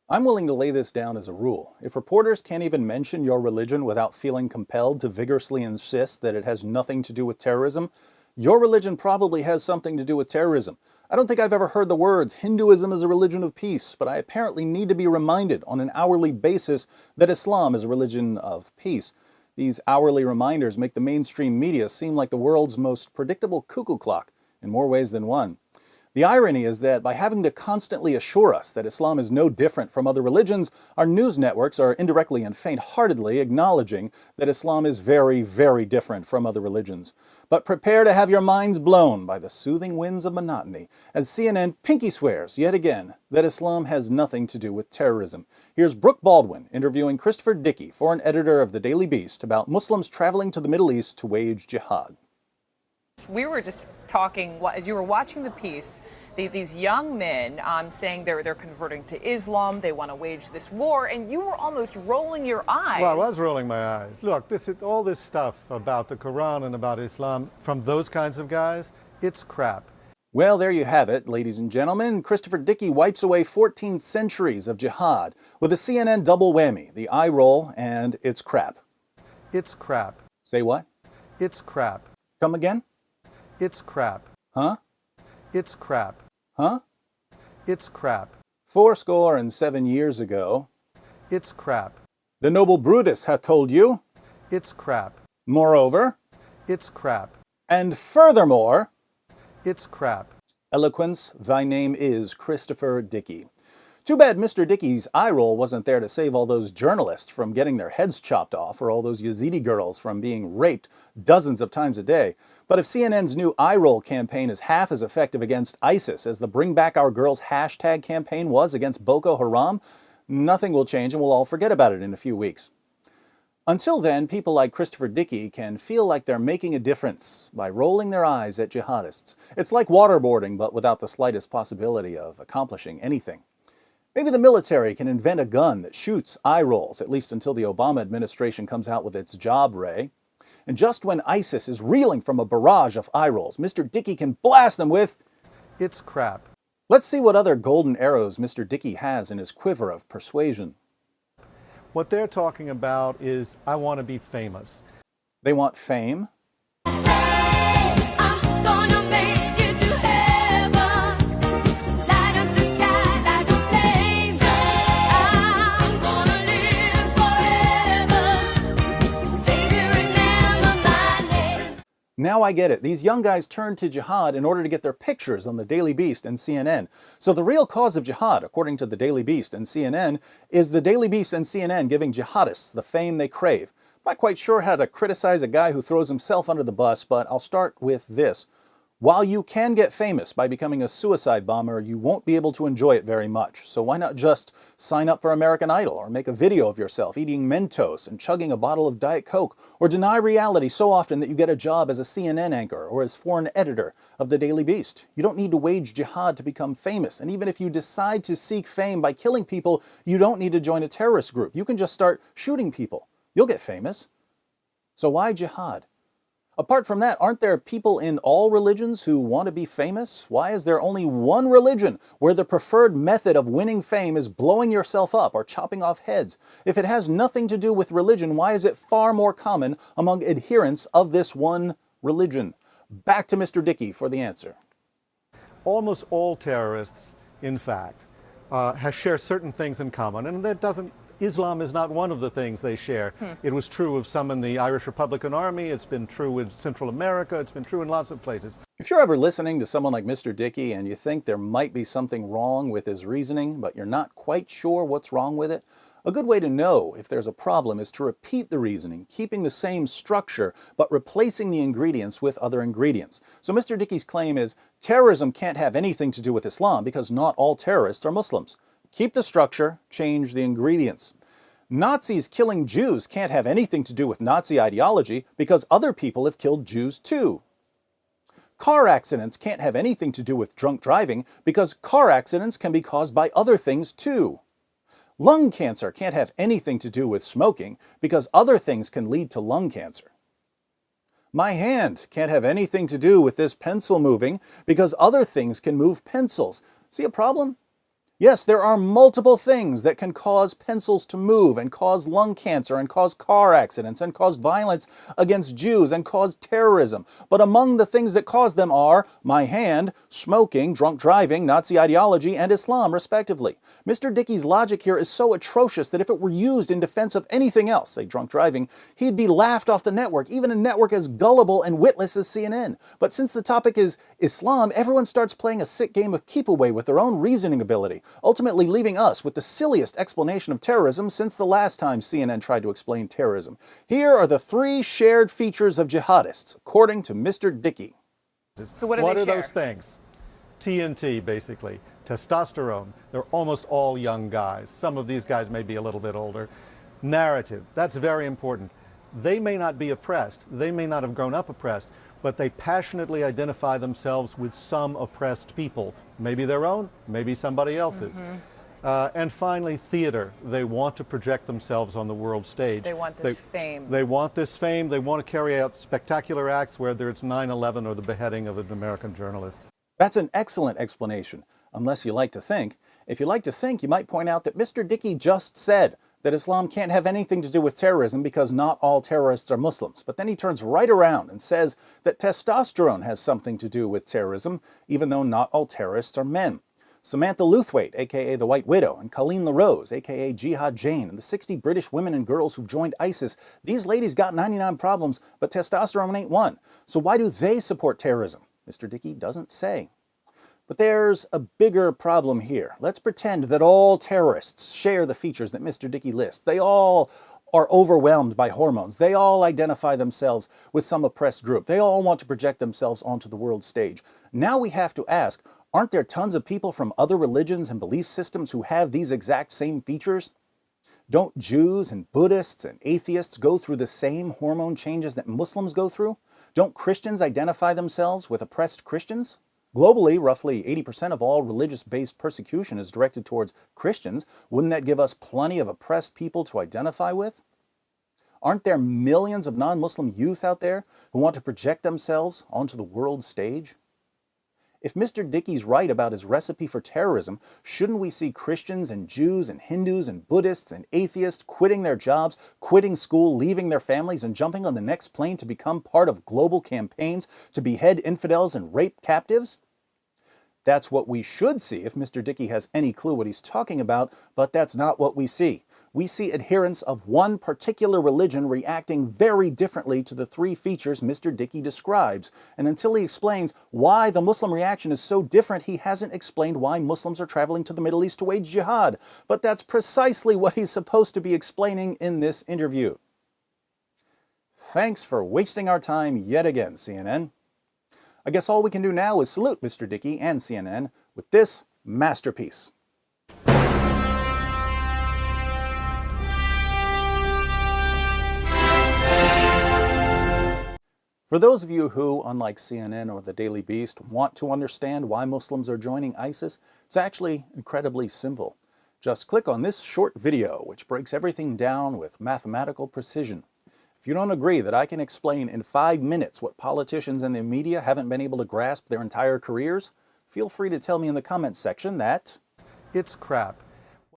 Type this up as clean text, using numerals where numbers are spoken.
I'm willing to lay this down as a rule. If reporters can't even mention your religion without feeling compelled to vigorously insist that it has nothing to do with terrorism, your religion probably has something to do with terrorism. I don't think I've ever heard the words, Hinduism is a religion of peace, but I apparently need to be reminded on an hourly basis that Islam is a religion of peace. These hourly reminders make the mainstream media seem like the world's most predictable cuckoo clock, in more ways than one. The irony is that by having to constantly assure us that Islam is no different from other religions, our news networks are indirectly and faint-heartedly acknowledging that Islam is very, very different from other religions. But prepare to have your minds blown by the soothing winds of monotony as CNN pinky swears, yet again, that Islam has nothing to do with terrorism. Here's Brooke Baldwin interviewing Christopher Dickey, foreign editor of the Daily Beast, about Muslims traveling to the Middle East to wage jihad. We were just talking, as you were watching the piece, these young men saying they're converting to Islam, they want to wage this war, and you were almost rolling your eyes. Well, I was rolling my eyes. Look, all this stuff about the Quran and about Islam from those kinds of guys, it's crap. Well, there you have it, ladies and gentlemen. Christopher Dickey wipes away 14 centuries of jihad with a CNN double whammy, the eye roll and it's crap. It's crap. Say what? It's crap. Come again? It's crap. Huh? It's crap. Huh? It's crap. 7 years ago. It's crap. The noble Brutus hath told you. It's crap. Moreover. It's crap. And furthermore. It's crap. Eloquence, thy name is Christopher Dickey. Too bad Mr. Dickey's eye roll wasn't there to save all those journalists from getting their heads chopped off or all those Yazidi girls from being raped dozens of times a day. But if CNN's new eye roll campaign is half as effective against ISIS as the Bring Back Our Girls hashtag campaign was against Boko Haram, nothing will change and we'll all forget about it in a few weeks. Until then, people like Christopher Dickey can feel like they're making a difference by rolling their eyes at jihadists. It's like waterboarding, but without the slightest possibility of accomplishing anything. Maybe the military can invent a gun that shoots eye rolls, at least until the Obama administration comes out with its job ray. And just when ISIS is reeling from a barrage of eye rolls, Mr. Dickey can blast them with, it's crap. Let's see what other golden arrows Mr. Dickey has in his quiver of persuasion. What they're talking about is, I want to be famous. They want fame? Now I get it. These young guys turn to jihad in order to get their pictures on the Daily Beast and CNN. So the real cause of jihad, according to the Daily Beast and CNN, is the Daily Beast and CNN giving jihadists the fame they crave. I'm not quite sure how to criticize a guy who throws himself under the bus, but I'll start with this. While you can get famous by becoming a suicide bomber, you won't be able to enjoy it very much. So why not just sign up for American Idol or make a video of yourself eating Mentos and chugging a bottle of Diet Coke, or deny reality so often that you get a job as a CNN anchor or as foreign editor of the Daily Beast. You don't need to wage jihad to become famous. And even if you decide to seek fame by killing people, you don't need to join a terrorist group. You can just start shooting people. You'll get famous. So why jihad? Apart from that, aren't there people in all religions who want to be famous? Why is there only one religion where the preferred method of winning fame is blowing yourself up or chopping off heads? If it has nothing to do with religion, why is it far more common among adherents of this one religion? Back to Mr. Dickey for the answer. Almost all terrorists, in fact, share certain things in common, and Islam is not one of the things they share. It was true of some in the Irish Republican Army, it's been true in Central America, it's been true in lots of places. If you're ever listening to someone like Mr. Dickey and you think there might be something wrong with his reasoning, but you're not quite sure what's wrong with it, a good way to know if there's a problem is to repeat the reasoning, keeping the same structure, but replacing the ingredients with other ingredients. So Mr. Dickey's claim is, terrorism can't have anything to do with Islam because not all terrorists are Muslims. Keep the structure, change the ingredients. Nazis killing Jews can't have anything to do with Nazi ideology because other people have killed Jews too. Car accidents can't have anything to do with drunk driving because car accidents can be caused by other things too. Lung cancer can't have anything to do with smoking because other things can lead to lung cancer. My hand can't have anything to do with this pencil moving because other things can move pencils. See a problem? Yes, there are multiple things that can cause pencils to move and cause lung cancer and cause car accidents and cause violence against Jews and cause terrorism. But among the things that cause them are my hand, smoking, drunk driving, Nazi ideology, and Islam, respectively. Mr. Dickey's logic here is so atrocious that if it were used in defense of anything else, say drunk driving, he'd be laughed off the network, even a network as gullible and witless as CNN. But since the topic is Islam, everyone starts playing a sick game of keep away with their own reasoning ability, ultimately leaving us with the silliest explanation of terrorism since the last time CNN tried to explain terrorism. Here are the 3 shared features of jihadists, according to Mr. Dickey. So what do What they are share? those things? TNT, basically. Testosterone. They're almost all young guys. Some of these guys may be a little bit older. Narrative. That's very important. They may not be oppressed. They may not have grown up oppressed, but they passionately identify themselves with some oppressed people. Maybe their own, maybe somebody else's. And finally, theater. They want to project themselves on the world stage. They want this fame. They want this fame. They want to carry out spectacular acts, whether it's 9/11 or the beheading of an American journalist. That's an excellent explanation, unless you like to think. If you like to think, you might point out that Mr. Dickey just said that Islam can't have anything to do with terrorism because not all terrorists are Muslims. But then he turns right around and says that testosterone has something to do with terrorism, even though not all terrorists are men. Samantha Luthwaite, aka the White Widow, and Colleen LaRose, aka Jihad Jane, and the 60 British women and girls who joined ISIS, these ladies got 99 problems, but testosterone ain't one. So why do they support terrorism? Mr. Dickey doesn't say. But there's a bigger problem here. Let's pretend that all terrorists share the features that Mr. Dickey lists. They all are overwhelmed by hormones. They all identify themselves with some oppressed group. They all want to project themselves onto the world stage. Now we have to ask, aren't there tons of people from other religions and belief systems who have these exact same features? Don't Jews and Buddhists and atheists go through the same hormone changes that Muslims go through? Don't Christians identify themselves with oppressed Christians? Globally, roughly 80% of all religious-based persecution is directed towards Christians. Wouldn't that give us plenty of oppressed people to identify with? Aren't there millions of non-Muslim youth out there who want to project themselves onto the world stage? If Mr. Dickey's right about his recipe for terrorism, shouldn't we see Christians and Jews and Hindus and Buddhists and atheists quitting their jobs, quitting school, leaving their families, and jumping on the next plane to become part of global campaigns to behead infidels and rape captives? That's what we should see if Mr. Dickey has any clue what he's talking about, but that's not what we see. We see adherents of one particular religion reacting very differently to the 3 features Mr. Dickey describes. And until he explains why the Muslim reaction is so different, he hasn't explained why Muslims are traveling to the Middle East to wage jihad. But that's precisely what he's supposed to be explaining in this interview. Thanks for wasting our time yet again, CNN. I guess all we can do now is salute Mr. Dickey and CNN with this masterpiece. For those of you who, unlike CNN or the Daily Beast, want to understand why Muslims are joining ISIS, it's actually incredibly simple. Just click on this short video, which breaks everything down with mathematical precision. If you don't agree that I can explain in 5 minutes what politicians and the media haven't been able to grasp their entire careers, feel free to tell me in the comments section that It's crap.